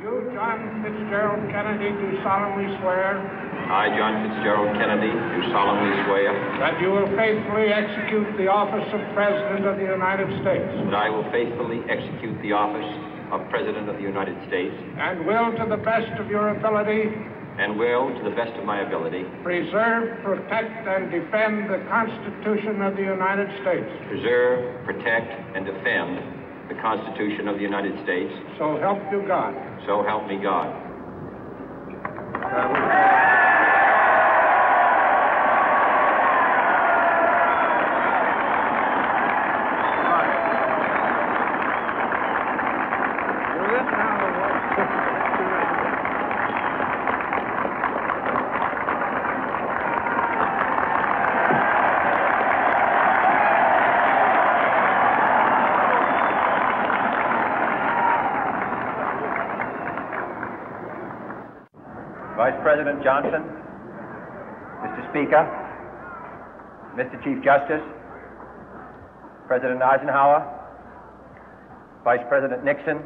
You, John Fitzgerald Kennedy, do solemnly swear. I, John Fitzgerald Kennedy, do solemnly swear. That you will faithfully execute the office of President of the United States. That I will faithfully execute the office of President of the United States. And will, to the best of your ability. And will, to the best of my ability. Preserve, protect, and defend the Constitution of the United States. Preserve, protect, and defend the Constitution of the United States. So help you God. So help me God. Vice President Johnson, Mr. Speaker, Mr. Chief Justice, President Eisenhower, Vice President Nixon,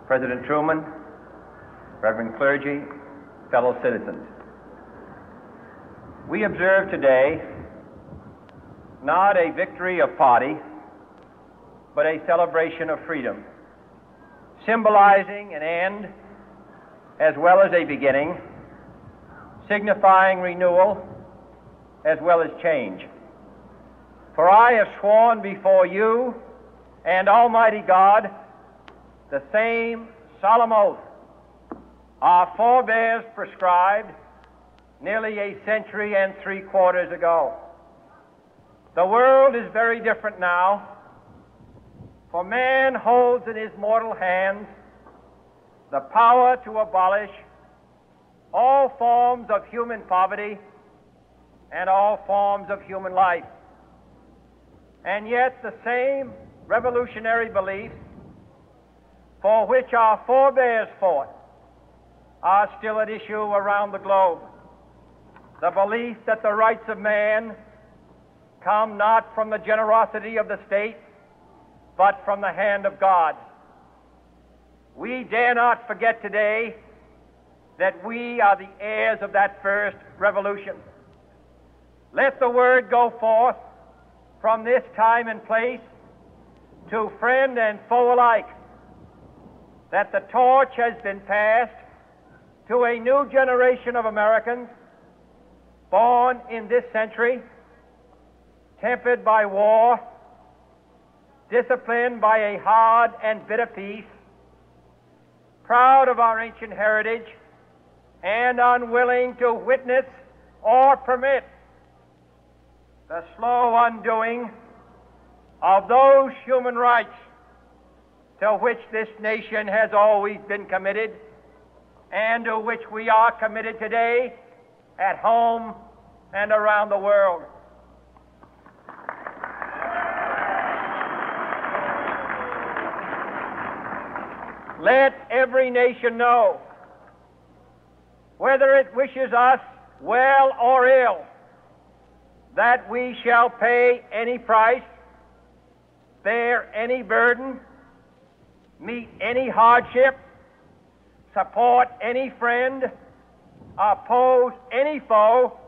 President Truman, Reverend clergy, fellow citizens. We observe today not a victory of party, but a celebration of freedom, symbolizing an end as well as a beginning, signifying renewal as well as change. For I have sworn before you and Almighty God the same solemn oath our forebears prescribed nearly a century and 3/4 ago. The world is very different now, for man holds in his mortal hands the power to abolish all forms of human poverty and all forms of human life. And yet the same revolutionary beliefs for which our forebears fought are still at issue around the globe. The belief that the rights of man come not from the generosity of the state, but from the hand of God. We dare not forget today that we are the heirs of that first revolution. Let the word go forth from this time and place to friend and foe alike that the torch has been passed to a new generation of Americans born in this century, tempered by war, disciplined by a hard and bitter peace, proud of our ancient heritage, and unwilling to witness or permit the slow undoing of those human rights to which this nation has always been committed and to which we are committed today at home and around the world. Let every nation know, whether it wishes us well or ill, that we shall pay any price, bear any burden, meet any hardship, support any friend, oppose any foe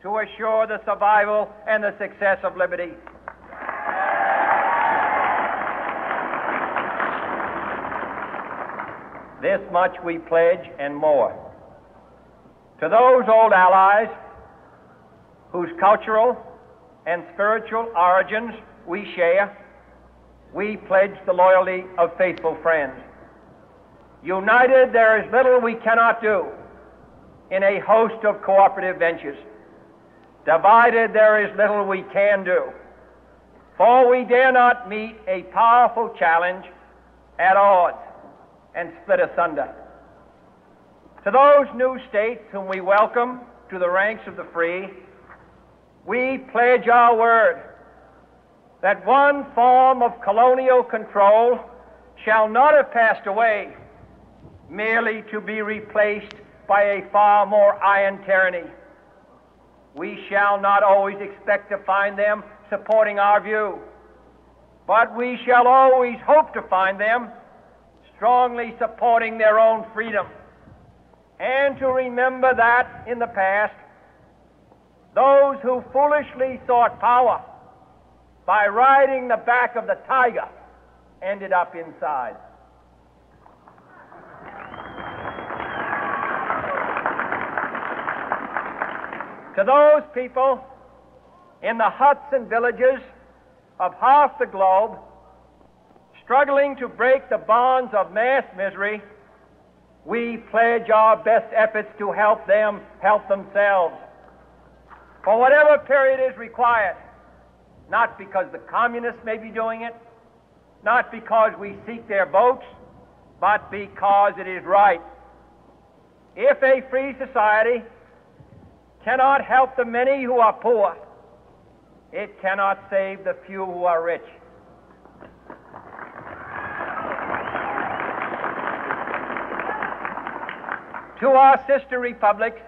to assure the survival and the success of liberty. This much we pledge and more. To those old allies whose cultural and spiritual origins we share, we pledge the loyalty of faithful friends. United, there is little we cannot do in a host of cooperative ventures. Divided, there is little we can do, for we dare not meet a powerful challenge at odds and split asunder. To those new states whom we welcome to the ranks of the free, we pledge our word that one form of colonial control shall not have passed away merely to be replaced by a far more iron tyranny. We shall not always expect to find them supporting our view, but we shall always hope to find them strongly supporting their own freedom, and to remember that in the past, those who foolishly sought power by riding the back of the tiger ended up inside. To those people in the huts and villages of half the globe struggling to break the bonds of mass misery, we pledge our best efforts to help them help themselves for whatever period is required, not because the communists may be doing it, not because we seek their votes, but because it is right. If a free society cannot help the many who are poor, it cannot save the few who are rich. To our sister republics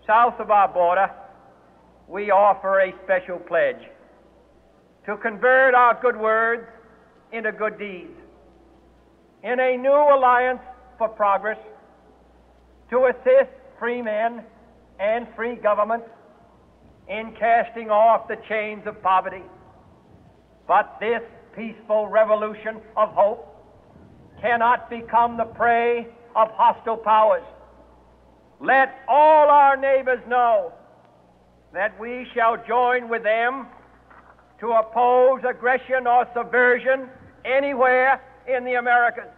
south of our border, we offer a special pledge to convert our good words into good deeds, in a new alliance for progress, to assist free men and free governments in casting off the chains of poverty. But this peaceful revolution of hope cannot become the prey of hostile powers. Let all our neighbors know that we shall join with them to oppose aggression or subversion anywhere in the Americas.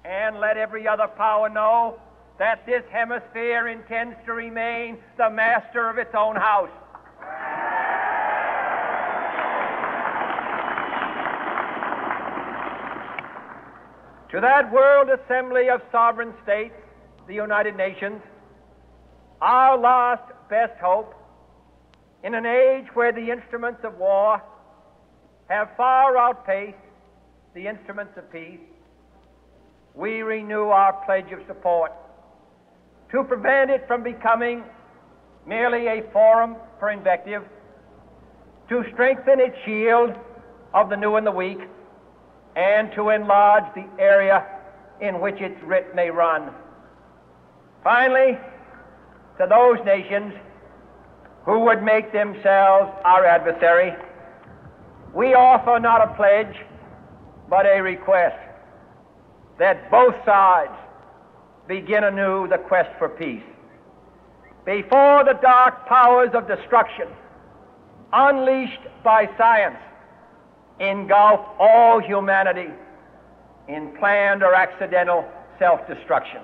And let every other power know that this hemisphere intends to remain the master of its own house. To that world assembly of sovereign states, the United Nations, our last best hope, in an age where the instruments of war have far outpaced the instruments of peace, we renew our pledge of support to prevent it from becoming merely a forum for invective, to strengthen its shield of the new and the weak, and to enlarge the area in which its writ may run. Finally, to those nations who would make themselves our adversary, we offer not a pledge, but a request that both sides begin anew the quest for peace. Before the dark powers of destruction, unleashed by science, engulf all humanity in planned or accidental self-destruction,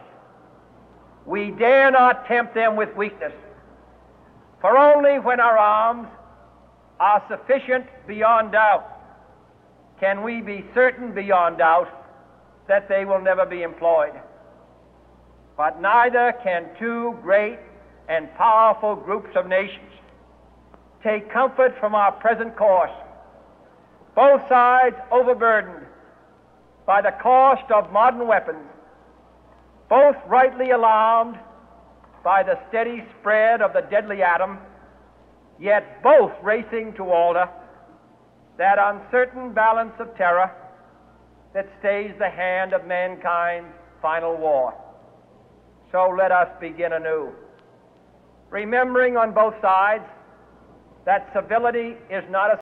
we dare not tempt them with weakness, for only when our arms are sufficient beyond doubt can we be certain beyond doubt that they will never be employed. But neither can two great and powerful groups of nations take comfort from our present course, both sides overburdened by the cost of modern weapons, both rightly alarmed by the steady spread of the deadly atom, yet both racing to alter that uncertain balance of terror that stays the hand of mankind's final war. So let us begin anew, remembering on both sides that civility is not a